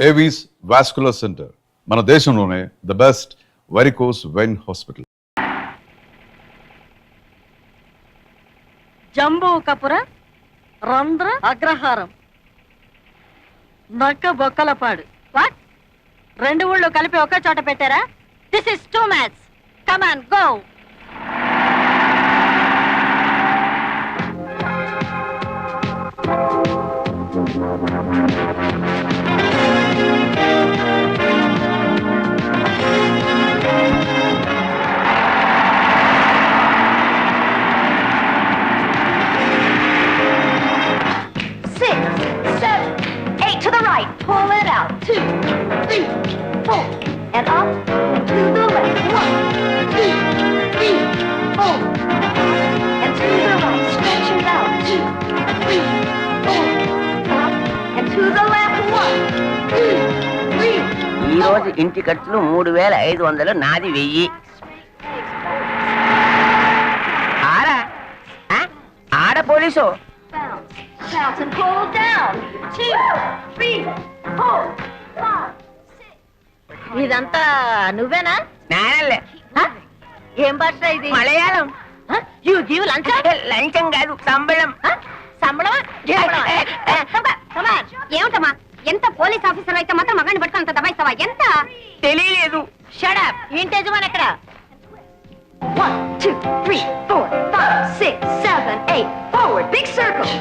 Avis vascular centre మన దేశంలోనే the best varicose vein hospital. జంబూ కపుర రంధ్ర అగ్రహారం నక్క బొక్కలపాడు. వాట్? రెండు ఊళ్ళు కలిపి ఒకే చోట పెట్టారా? This is too much. Come on go. And up and to the left. 1, 2, 3, 4. And to the right, stretch it out. 2, 3, 4. Up and to the left. 1, 2, 3. ఈ రోజు ఇంటి ఖర్చులు 3500, నాది 1000. ఆడ police. Bounce and pull down. 2, 3, 4, 5. ఇదంతా నువ్వేనా? నేనలే. ఏం భాష ఇది? మలయాళం. యు గివ్ లంచం? లంచం కాదు, సంబళం. సంబళమా? ఏమిటమ్మా, ఎంత పోలీస్ ఆఫీసర్ అయితే మాత్రం మగాన్ని పట్టుకుని అంత దబాయిస్తావా? ఎంత తెలియలేదు. Shut up. ఇంటి యజమాని ఎక్కడ? 1, 2, 3, 4, 5, 6, 7, 8. Forward, big circles.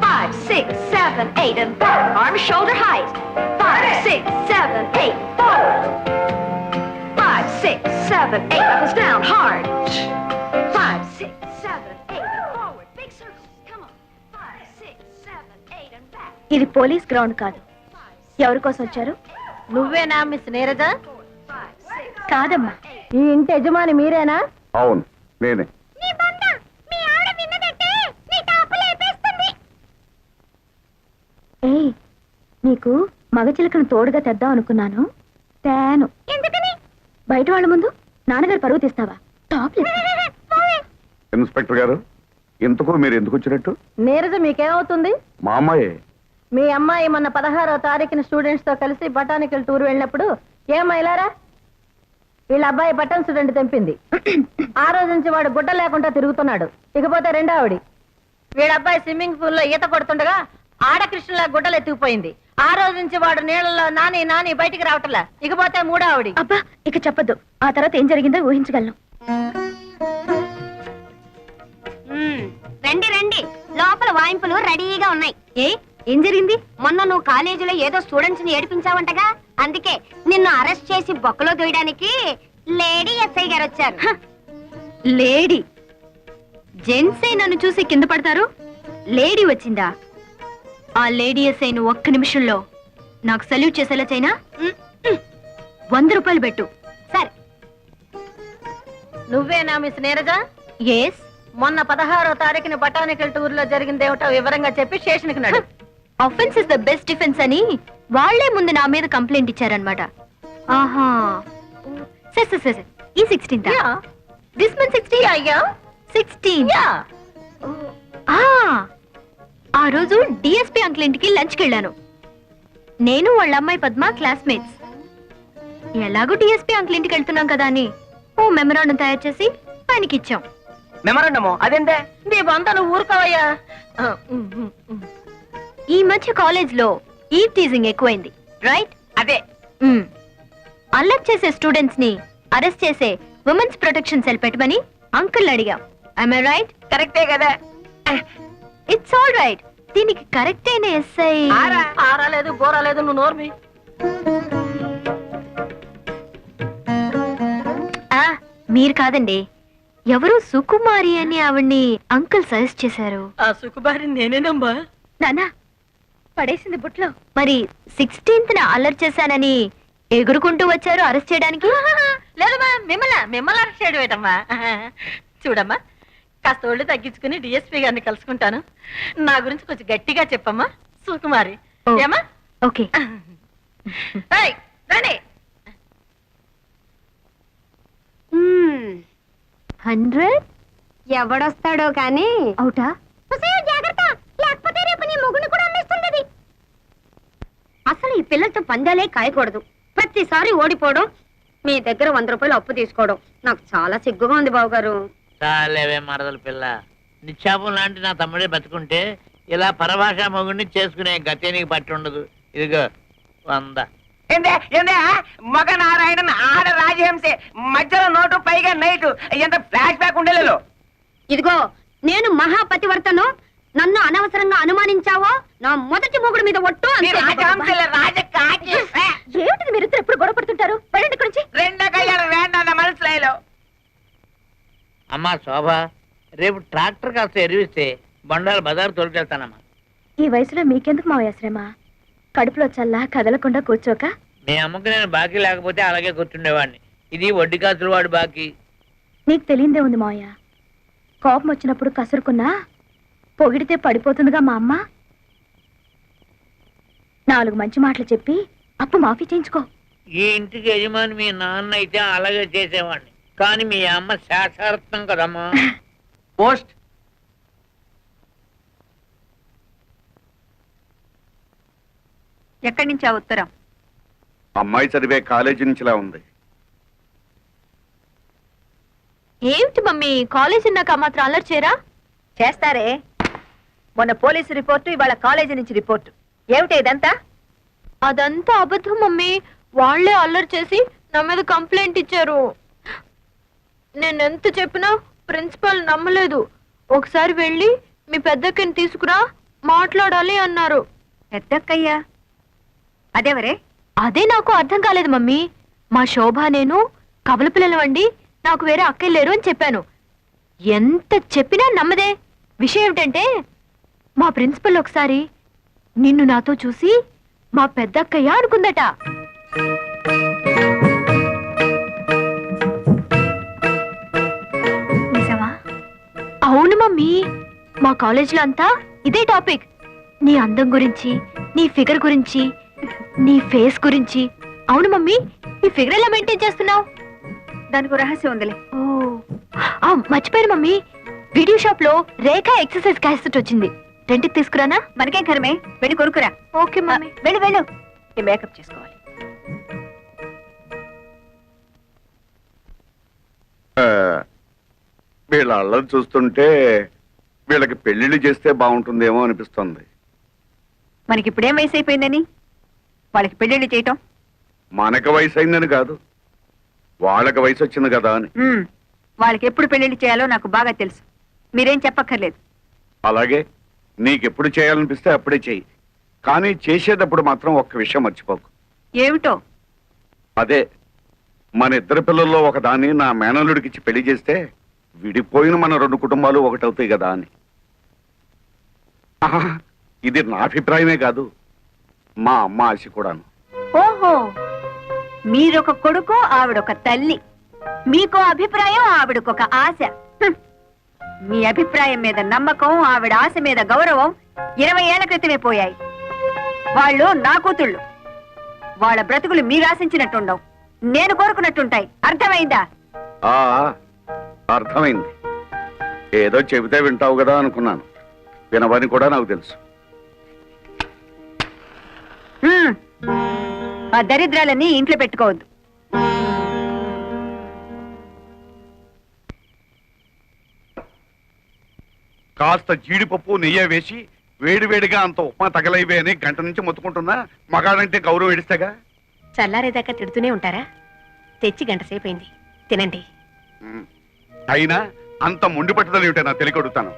5, 6, 7, 8, and back. Arms shoulder height. 5, 6, 7, 8. Forward. 5, 6, 7, 8. Up is down hard. 5, 6, 7, 8. And forward, big circles. Come on. 5, 6, 7, 8, and back. ఇది పోలీస్ గ్రౌండ్ కాదు. ఎవరి కోసం వచ్చారు? నువ్వేనా మిస్ నీరజ? కాదమ్మా. ఈ ఇంటి యజమాని మీరేనా? అవును, నేనే. ఏయ్, నీకు మగ చిలకను తోడుగా తెద్దాం అనుకున్నాను. తేను. ఎందుకని? బయట వాళ్ళ ముందు నాన్నగారు పరువు తీస్తావా? టాప్ ఇన్స్పెక్టర్ గారు, ఇంతకు మీరు ఎందుకు వచ్చినట్టు? నీరజ మీకేమవుతుంది? మా అమ్మాయే. మీ అమ్మాయి మొన్న 16వ తారీఖున స్టూడెంట్స్ తో కలిసి బొటానికల్ టూర్ వెళ్ళినప్పుడు ఏమైలారా వీళ్ళ అబ్బాయి బటన్ స్టూడెంట్ తెంపింది. ఆ రోజు నుంచి వాడు గుడ్డ లేకుండా తిరుగుతున్నాడు. ఇకపోతే రెండో ఆవిడి, వీళ్ళ అబ్బాయి స్విమ్మింగ్ పూల్ లో ఈత కొడుతుండగా ఆడకృష్ణలా గుడ్డలు ఎత్తుకుపోయింది. ఆ రోజు నుంచి వాడు నీళ్ళలో నాని నాని బయటికి రావట్లా. ఇకపోతే మూడో ఆవిడి. అబ్బా, ఇక చెప్పద్దు. ఆ తర్వాత ఏం జరిగిందో ఊహించగలను. రండి రండి, లోపల వాయింపులు రెడీగా ఉన్నాయి. ఏం జరిగింది? మొన్న నువ్వు కాలేజీలో ఏదో స్టూడెంట్స్ ని ఏడిపించావంటగా, అందుకే నిన్ను అరెస్ట్ చేసి బొక్కలో దూయడానికి లేడీ ఎస్ఐ గారు వచ్చారు. లేడీ జెంట్సే నన్ను చూసి కింద పడతారు. లేడీ వచ్చిందా? ఆ లేడీ ఎస్ఐను ఒక్క నిమిషంలో నాకు సల్యూట్ చేసేలా చైనా. 100 రూపాయలు పెట్టు. సరే. నువ్వేనా మిస్ నీరజ? ఎస్. మొన్న 16వ తారీఖున బొటానికల్ టూర్ లో జరిగింది ఏమిటో వివరంగా చెప్పి స్టేషన్ కి నడు. Offence is the best defence అని వాళ్లే ముందు నా మీద కంప్లైంట్ ఇచ్చారనమాట. ఆహా, సరే. ఈ 16th దిస్ మంత్ 16 ఆ రోజు డిఎస్పీ అంకుల్ ఇంటికి లంచ్కి వెళ్ళాను. నేను వాళ్ళ అమ్మాయి పద్మ క్లాస్మేట్స్. ఎలాగో డిఎస్పీ అంకుల్ ఇంటికి వెళ్తున్నాం కదా అని ఓ మెమరాండం తయారు చేసి ఆయనకి ఇచ్చాం. మెమరాండమో? అదేంటే? నీ బంత నువ్వు ఊరుకోవయ్యా. ఈ మధ్య కాలేజ్ లో ఈవ్ టీజింగ్ ఎక్కువైంది, రైట్? అదే. అల్లరి చేసే స్టూడెంట్స్ ని అరెస్ట్ చేసే ఉమెన్స్ ప్రొటెక్షన్ సెల్ పెట్టమని అంకుల్ అడిగాం. I right? కరెక్టే కదా. It's all right. దీనికి కరెక్ట్ అయిన ఎస్ఐ ఆరాలేదు బోరాలేదు, నువ్వు నోర్మి. మీరు కాదండి, ఎవరు సుకుమారి అని ఆవిడ్ని అంకుల్ సజెస్ట్ చేశారు. ఆ సుకుమారి నేనేనమ్మా. నానా పడేసింది బుట్లో. మరి 16th అల్లరి చేశానని ఎగురుకుంటూ వచ్చారు అరెస్ట్ చేయడానికి. లేదమ్మా, మిమ్మల్ని అరెస్ట్ చేయడం ఏంటమ్మా? చూడమ్మా, కాస్త ఒళ్ళు తగ్గించుకుని డిఎస్పీ గారిని కలుసుకుంటాను. నా గురించి కొంచెం గట్టిగా చెప్పమ్మా సుకుమారి. ఏమా? ఓకే. రండి. 100 ఎవడొస్తాడో కానీ అవుటా? జాగ్రత్త, లేకపోతే రేపు నీ మొగుని కూడా అమ్మేస్తుంది. అసలు పిల్లలతో పందాలే కాయకూడదు. ప్రతిసారి ఓడిపోవడం, మీ దగ్గర 100 రూపాయలు అప్పు తీసుకోవడం నాకు చాలా సిగ్గుగా ఉంది బావగారు. చాలేవే మరదల పిల్ల, నిశ్చాపం లాంటి నా తమ్ముడే బతుకుంటే ఇలా పరభాషా మొగుడిని చేసుకునే గతే నీకు పట్టి ఉండదు. ఇదిగో 100. ఏందే ఏందే మగ నారాయణన్ ఆడ రాజహంసే, మధ్యలో నోటు పైగా నైటు, ఎంత ఫ్లాష్ బ్యాక్ ఉండలేదు. ఇదిగో నేను మహాపతివర్తను, నన్ను అనవసరంగా అనుమానించావో నా మొదటి మొగుడు మీద ఒట్టు. రాజహంసలే రాజకాకి ఏమిటిది మీరు ఎప్పుడు గొడవ పడుతుంటారు? వెళ్ళండి ఇక్కడి నుంచి. రెండో కళ్యాణం వేండా మనసులో. అమ్మా శోభ, రేపు ట్రాక్టర్ కాస్త ఎరివిస్తే బండారు బజారు తోలుకెళ్తానమ్మా. ఈ వయసులో మీకెందుకు మావయ్య శ్రమ? కడుపులో చల్లా కదలకుండా కూర్చోక. మీ అమ్మకి నేను బాకీ లేకపోతే అలాగే కూర్చుండేవాడిని. ఇది వడ్డీ కాసులు వాడు బాకీ. నీకు తెలియందే ఉంది మావయ్య, కోపం వచ్చినప్పుడు కసురుకున్నా పొగిడితే పడిపోతుందిగా మా అమ్మ. 4 మంచి మాటలు చెప్పి అప్పు మాఫీ చేయించుకో. ఈ ఇంటికి యజమాని మీ నాన్న అయితే అలాగే చేసేవాడిని, కానీ మీ అమ్మ శాశ్వతం కదమ్మా. పోస్ట్ ఎక్కడి నుంచి ఆ ఉత్తరం? అమ్మాయి చదివే కాలేజీ నుంచిలా ఉంది. ఏమిటి మమ్మీ, కాలేజీ నాకు మాత్రం అల్లరి చేయరా? చేస్తారే, మొన్న పోలీసు రిపోర్టు, ఇవాళ కాలేజీ నుంచి రిపోర్టు. ఏమిటి ఇదంతా? అదంతా అబద్ధం మమ్మీ. వాళ్లే అల్లరి చేసి నా మీద కంప్లైంట్ ఇచ్చారు. నేనెంత చెప్పినా ప్రిన్సిపల్ నమ్మలేదు. ఒకసారి వెళ్ళి మీ పెద్దక్కని తీసుకురా, మాట్లాడాలి అన్నారు. పెద్దక్కయ్యా? అదేవరే? అదే నాకు అర్థం కాలేదు మమ్మీ. మా శోభ నేను కవల పిల్లలవండి, నాకు వేరే అక్కయ్య లేరు అని చెప్పాను. ఎంత చెప్పినా నమ్మదే. విషయం ఏమిటంటే మా ప్రిన్సిపల్ ఒకసారి నిన్ను నాతో చూసి మా పెద్దక్కయ్య అనుకుందట. నిజమా? అవును మమ్మీ, మా కాలేజీలో అంతా ఇదే టాపిక్. నీ అందం గురించి, నీ ఫిగర్ గురించి, నీ ఫేస్ గురించి. అవును మమ్మీ, ఈ ఫిగర్ ఎలా మెయింటైన్ చేస్తున్నావు? దానికి రహస్యం ఉందిలే. ఓ మర్చిపోయాను మమ్మీ, వీడియో షాప్ లో రేఖ ఎక్సర్సైజ్ క్యాసెట్ వచ్చింది. రెంట్కి తీసుకురానా? మనకేం కరమే, వెళ్ళి కొనుక్కురా. Okay mummy. వెళ్ళు వెళ్ళు, ఈ మేకప్ చేసుకోవాలి. వీళ్ళ అల్లరి చూస్తుంటే వీళ్ళకి పెళ్లిళ్ళు చేస్తే బాగుంటుందేమో అనిపిస్తుంది. మనకి ఇప్పుడేం వయసు అయిపోయిందని వాళ్ళకి పెళ్లిళ్ళు చేయటం? మనకు వయసు అయిందని కాదు, వాళ్ళకి వయసు వచ్చింది కదా అని. వాళ్ళకి ఎప్పుడు పెళ్లిళ్ళు చేయాలో నాకు బాగా తెలుసు, మీరేం చెప్పక్కర్లేదు. అలాగే నీకెప్పుడు చేయాలనిపిస్తే అప్పుడే చెయ్యి, కానీ చేసేటప్పుడు మాత్రం ఒక్క విషయం మర్చిపోకు. ఏమిటో? అదే, మన ఇద్దరు పిల్లల్లో ఒకదాన్ని నా మేనల్లుడికిచ్చి పెళ్లి చేస్తే విడిపోయిన మన 2 కుటుంబాలు ఒకటవుతాయి కదా అని. ఆహా, ఇది నా అభిప్రాయమే కాదు, మా అమ్మ ఆశ కూడాను. ఓహో, మీరొక కొడుకు, ఆవిడొక తల్లి. మీకో అభిప్రాయం, ఆవిడకొక ఆశ. మీ అభిప్రాయం మీద నమ్మకం, ఆవిడ ఆశ మీద గౌరవం 20 ఏళ్ల క్రితమే పోయాయి. వాళ్ళు నా కూతుళ్ళు. వాళ్ళ బ్రతుకులు మీరు ఆశించినట్టుండవు, నేను కోరుకున్నట్టుంటాయి. అర్థమైందా? ఆ అర్థమైంది. ఏదో చెబితే వింటావు కదా అనుకున్నాను, వినవని కూడా నాకు తెలుసు. ఆ దరిద్రాలన్నీ ఇంట్లో పెట్టుకోవద్దు. కాస్త జీడిపప్పు నెయ్యి వేసి వేడివేడిగా అంత ఉప్మా తగలైవే అని గంట నుంచి మొత్తుకుంటున్నా. మగాడంటే గౌరవం ఎడిస్తేగా. చల్లారేదాకా తిడుతూనే ఉంటారా? తెచ్చి గంట సేపు అయింది, తినండి. అయినా అంత మొండి పట్టుదల ఏమిటో నా తెలియకొడుతాను.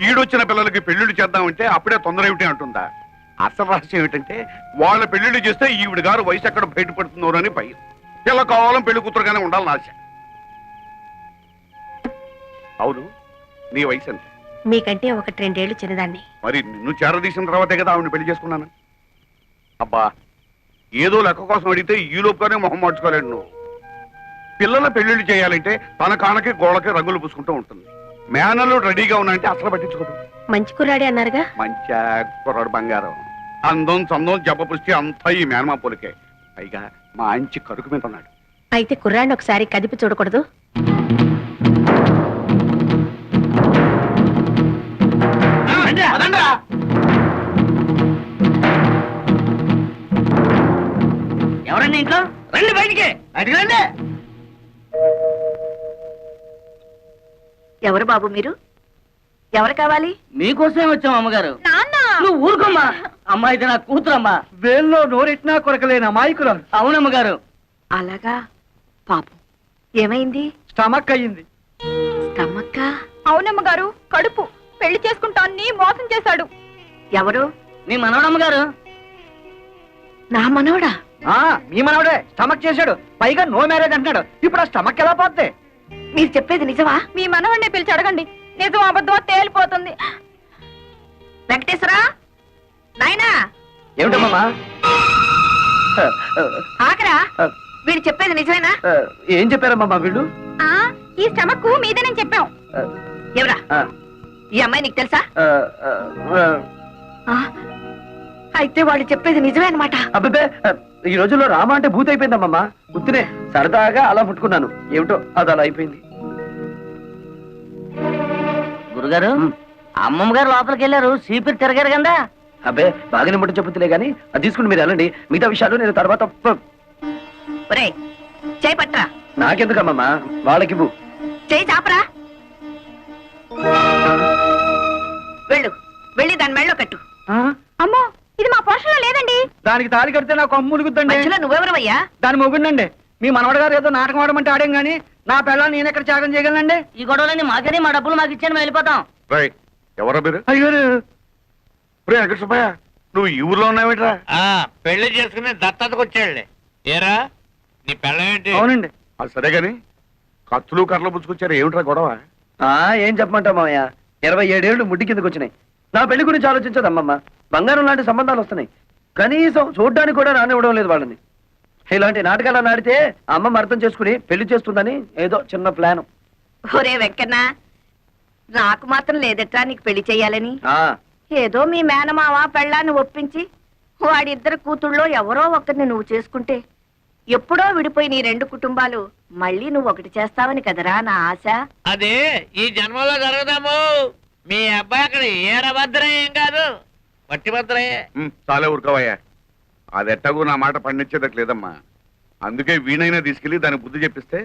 ఈడొచ్చిన పిల్లలకి పెళ్లిళ్ళు చేద్దామంటే అప్పుడే తొందర ఏమిటి అంటుందా. అసలు రహస్యం ఏమిటంటే వాళ్ళ పెళ్లిళ్ళు చేస్తే ఈవిడ గారు వయసు ఎక్కడ బయటపడుతుందో అని భయం. పిల్ల కావాలం పెళ్లి కూతురుగానే ఉండాలని ఆశ. అవును, నీ వయసు ఎంత? మీకంటే 1-2 ఏళ్లు చిన్నదాన్ని. మరి నిన్ను చేరదీసిన తర్వాతే కదా ఆవిడ పెళ్లి చేసుకున్నాను. అబ్బా, ఏదో లెక్క కోసం అడిగితే ఈ లోపుగానే మొహం మార్చుకోలేడు నువ్వు. పిల్లల పెళ్లిళ్ళు చేయాలంటే తన కానకి గోడకి రంగులు పూసుకుంటూ ఉంటుంది. మేనలు రెడీగా ఉన్నాయంటే అసలు పట్టించుకోదు. మంచి కుర్రాడే అన్నారుగా? మంచి కుర్రాడు బంగారం. అందం చందం జబ్బ పుష్టి అంతా ఈ మేనమా పోలికే. పైగా మంచి కరుకు మీద ఉన్నాడు. అయితే కుర్రాడిని ఒకసారి కదిపి చూడకూడదు? ఎవరండి ఇంట్లో? రండి బయటికి, బయటికి రండి. ఎవరు బాబు మీరు? ఎవరు కావాలి? మీకోసమే వచ్చాం అమ్మగారు. నాన్న నువ్వు ఊరుకోమ్మా. అమ్మా ఇది నా కూతురమ్మా. వేల్లో నోరెట్నా కొరకలేని అమాయకురాలు. అవునమ్మగారు. అలాగా, పాపం ఏమైంది? స్టమక్ అయ్యింది. స్టమక్క? అవునమ్మ గారు, కడుపు. పెళ్లి చేసుకుంటాన్ని మోసం చేశాడు. ఎవరు? మీ మనవడమ్మగారు. నా మనవడా? మీ మనవడే స్టమక్ చేశాడు. పైగా నో మ్యారేజ్ అంటున్నాడు. ఇప్పుడు ఆ స్టమక్ ఎలా పోతే? మీరు చెప్పేది నిజమా? మీ మనవణ్ణి పిలిచి అడగండి, నిజం అబద్ధం తేలిపోతుంది. వెంకటేశ్వరా, నాయనా ఏమిటమ్మా? ఆకరా, వీడు చెప్పేది నిజమేనా? ఏం చెప్పారమ్మా వీళ్ళు? ఈ స్టమక్ మీదేనని చెప్పాం. ఎవరా ఈ అమ్మాయి? నీకు తెలుసా? ఆ, అయితే వాళ్ళు చెప్పేది నిజమే అన్నమాట. అబ్బే, ఈ రోజుల్లో రామ అంటే భూత అయిపోయిందమ్మా. గుర్తునే సరదాగా అలా పుట్టుకున్నాను. ఏమిటో అది అలా అయిపోయింది. గురుగారు, అమ్మమ్మ గారు లోపలికి వెళ్ళారు. సీపీరు తిరగారు కదా. అబ్బే, బాగానే ముట్ట చెప్పుతులే గానీ అది తీసుకుని మీరు వెళ్ళండి. మిగతా విషయాలు నేను తర్వాత ఒరేయ్, చేయి పట్రా. నాకెందుకమ్మా, వాళ్ళకి చేయి చాపరా. వెళ్ళు, వెళ్ళి దాని మెళ్ళో కట్టు. అమ్మో, ఇది మా పోషణలో లేదండి. దానికి తాళి కడితే నాకు అమ్ములుగుద్దండి. మధ్యలో నువ్వెవరవయ్యా? దాని మొగుండండి. మీ మనవడ గారు ఏదో నాటకం ఆడమంటే ఆడేం గానీ నా పిల్లలు నేను ఎక్కడ త్యాగం చేయగలనండి? ఈ గొడవలని మాకని మా డబ్బులు మాకు ఇచ్చాను, వెళ్ళిపోతాం. రై ఎవరా మీరు? అయ్యో, రే వెంకట సుబ్బయ్య, నువ్వు ఈ ఊర్లో ఉన్నావేట్రా? పెళ్లి చేసుకుని దత్తతకు వచ్చాడులే. ఏరా నీ పెళ్ళం ఏంటి? అవునండి. అది సరే గాని కత్తులు కర్రలు పుచ్చుకొచ్చారు, ఏమిట్రా గొడవ? ఏం చెప్పమంటావు మామయ్య, 27 ఏళ్ళు ముడ్డి కిందకు వచ్చినాయి. నా పెళ్లి గురించి ఆలోచించదు అమ్మమ్మ. బంగారం లాంటి సంబంధాలు వస్తున్నాయి, కనీసం చూడ్డానికి కూడా రానివ్వడం లేదు వాళ్ళని. ఇలాంటి నాటకాలు నాడితే అమ్మమ్మ అర్థం చేసుకుని పెళ్లి చేస్తుందని ఏదో చిన్న ప్లాన్. ఒరే వెంకన్న, నాకు మాత్రం లేదట్రా నీకు పెళ్లి చెయ్యాలని. ఏదో మీ మేనమావ పెళ్ళాన్ని ఒప్పించి వాడిద్దరు కూతుళ్ళో ఎవరో ఒకరిని నువ్వు చేసుకుంటే ఎప్పుడో విడిపోయి నీ 2 కుటుంబాలు మళ్ళీ నువ్వు ఒకటి చేస్తావని కదరా నా ఆశ. అదే ఈ జన్మలో జరగదాము. మీ అబ్బాయి అక్కడ ఏరభద్రం ఏం కాదు, వట్టి భద్రయ్యే. చాలే ఊరుకోవయ్యా, అది ఎట్టగూ నా మాట పండించేదట్ లేదమ్మా. అందుకే వీణైనా తీసుకెళ్లి దానికి బుద్ధి చెప్పిస్తే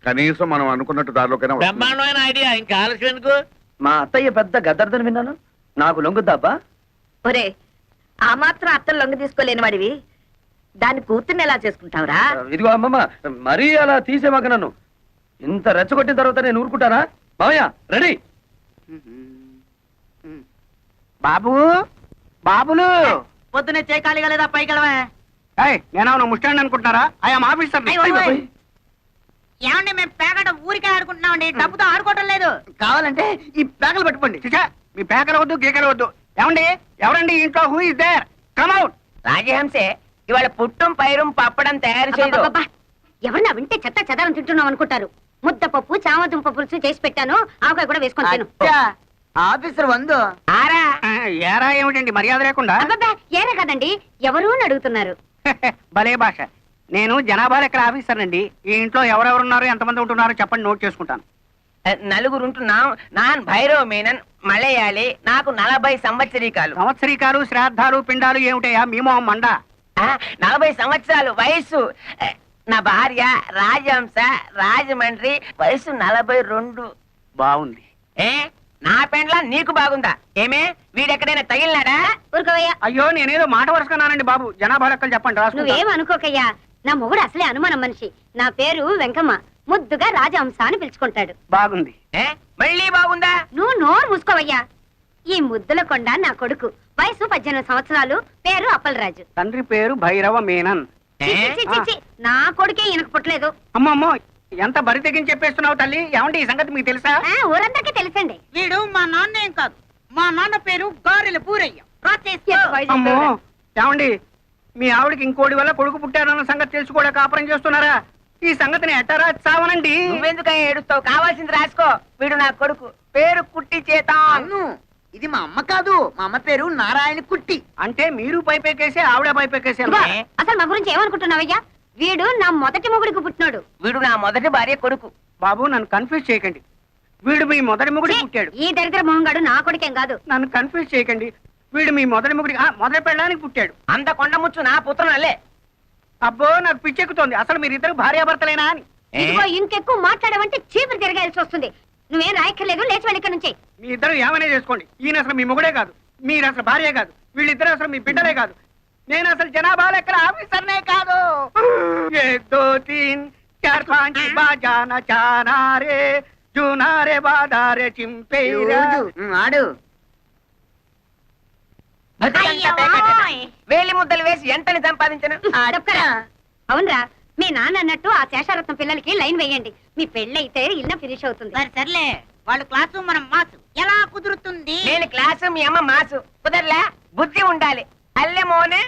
కనీసం మనం అనుకున్నట్టు దారిలోకైనా వస్తుంది. బ్రహ్మాండమైన ఐడియా, ఇంకా ఆలస్యం ఎందుకు? మా అత్తయ్య పెద్ద గద్దర్దని విన్నాను, నాకు లొంగుద్దాబ్బా? ఒరే, ఆ మాత్రం అత్తలు లొంగ తీసుకోలేని వాడివి దాని కూతుర్ని ఎలా చేసుకుంటావురా? ఇదిగో అమ్మమ్మ, మరీ అలా తీసేమాక నన్ను. ఇంత రెచ్చగొట్టిన తర్వాత నేను ఊరుకుంటానా? మామయ్య రెడీ. బాబు, బాబులు, పొద్దునే చేకాలిగా లేదా పైకి నేను ముస్టాండ్ అనుకుంటారా? I'm officer. ఏమండి, మేము పేగడ ఊరికే ఆడుకుంటున్నామండి, డబ్బుతో ఆడుకోవడం లేదు. కావాలంటే ఈ పేకలు పట్టుకోండి. చిచా, మీ పేకలు వద్దు, గీకలు వద్దు. ఏమండి, ఎవరండి ఇంట్లో? Who is there? Come out. రాజహంసే ఇవాళ పుట్టం పైరం పప్పడం తయారు చేయదు. అబ్బబ్బబ్బా, ఎవరన్నా వింటే చెత్త చెదారం తింటున్నాం అనుకుంటారు. ముద్దపప్పు, చామదుంప పులుసు చేసి పెట్టాను, ఆవకాయ కూడా వేసుకొని తిను. ఆఫీసర్ వందు ఆరా ఏరా ఏమిటండి మర్యాద లేకుండా? అబ్బబ్బా, ఏరే కదండి, ఎవరు అని అడుగుతున్నారు. భలే భాష. నేను జనాభా లెక్కల ఆఫీసర్ అండి. ఈ ఇంట్లో ఎవరెవరున్నారు, ఎంతమంది ఉంటున్నారో చెప్పండి, నోట్ చేసుకుంటాను. నలుగురు ఉంటున్నాం. నాన్ భైరవ మేనన్, మలయాళి, నాకు 40 సంవత్సరీకాలు. సంవత్సరీకాలు, శ్రాద్ధాలు, పిండాలు ఏమిటయా మీమో మండ? 40 సంవత్సరాలు వయస్సు. నా భార్య రాజహంస, రాజమండ్రి, వయసు 42. బాగుంది. నా పెండ్లా నీకు బాగుందా? ఏమే వీడెక్కడైనా తగిలినాడా? ఊరుకోవయ్యా, అయ్యో, నేనేదో మాట వరుసకున్నానండి బాబు. జనాభా లెక్కలు చెప్పండి, రాసుకుంటా. నువ్వేం అనుకోకయ్యా. నా మొగుడు అసలే అనుమానం మనిషి. నా పేరు వెంకమ్మ, ముద్దుగా రాజహంస అని పిలుచుకుంటాడు. బాగుంది. మళ్ళీ బాగుందా? నువ్వు నోరు మూసుకోవయ్యా. ఈ ముద్దుల కొండ నా కొడుకు, వయసు 18 సంవత్సరాలు, పేరు అప్పలరాజు. తండ్రి పేరు భైరవ మేనన్. చి, చి, చి, చి, నా కొడుకే ఈయనకు పుట్టలేదు. అమ్మమ్మో, ఎంత బరి తెగించి చెప్పేస్తున్నావు తల్లి. ఏమంటే ఈ సంగతి మీకు తెలుసా? ఊరందరికీ తెలుసండి. వీడు మా నాన్న ఏం కాదు, మా నాన్న పేరు గారెల పూరయ్య. అమ్మో, ఏమండి, మీ ఆవిడకి ఇంకోటి వల్ల కొడుకు పుట్టారన్న సంగతి తెలుసు కూడా కాపురం చేస్తున్నారా? ఈ సంగతిని ఎట్టారా చావనండి. నువ్వెందుకని ఏడుస్తావు? కావాల్సింది రాసుకో. వీడు నా కొడుకు, పేరు కుట్టి చేత. ఇది మా అమ్మ కాదు, మా అమ్మ పేరు నారాయణ కుట్టి. అంటే మీరు పైపెక్కేసి ఆవిడ పైపెక్కేసి ఇదిగో, అసలు మా గురించి ఏమనుకుంటున్నావయ్యా? వీడు నా మొదటి మొగుడికి పుట్టినాడు. వీడు నా మొదటి భార్య కొడుకు. బాబు, నన్ను కన్ఫ్యూజ్ చేయకండి. వీడు మీ మొదటి మొగుడి పుట్టాడు. ఈ దరిద్ర మొహంగాడు నా కొడుకేం కాదు. నన్ను కన్ఫ్యూజ్ చేయకండి. వీడు మీ మొదటి మొగుడి మొదటి పెళ్ళానికి పుట్టాడు. అంత కొండ ముచ్చు నా పుత్రనల్లే. అబ్బో నాకు పిచ్చెక్కుతోంది. అసలు మీరిద్దరు భార్యాభర్తలేనా అని. ఇదిగో ఇంకెక్కువ మాట్లాడమంటే చీపురు తిరగాల్సి వస్తుంది. నువ్వేం రాయక్కర్లేదు, లేచి వెళ్ళి ఇక్కడ నుంచి. మీ ఇద్దరు ఏమైనా చేసుకోండి. ఈయన అసలు మీ మొగుడే కాదు, మీరు అసలు భార్య కాదు, వీళ్ళిద్దరు అసలు మీ బిడ్డలే కాదు. నేను అసలు జనాభా లెక్కల ఆఫీసర్నే కాదు. ఏ దో తీన్ చార్ పాంచ్ బాజానా చానా రే జూనారే బాదారే చింపేరా. ఆడు వేలి ముద్దలు వేసి ఎంతని సంపాదించను తప్పరా? అవునరా, మీ నాన్న అన్నట్టు ఆ శేషారత్నం పిల్లలకి లైన్ వేయండి. మీ పెళ్ళైతే ఇల్లు ఫినిష్ అవుతుంది. సరే సర్లే, వాళ్ళు క్లాసు మనం మాసు ఎలా కుదురుతుంది? నేను క్లాసు మీ అమ్మ మాసు కుదరలే. బుద్ధి ఉండాలి. అల్లె మోనే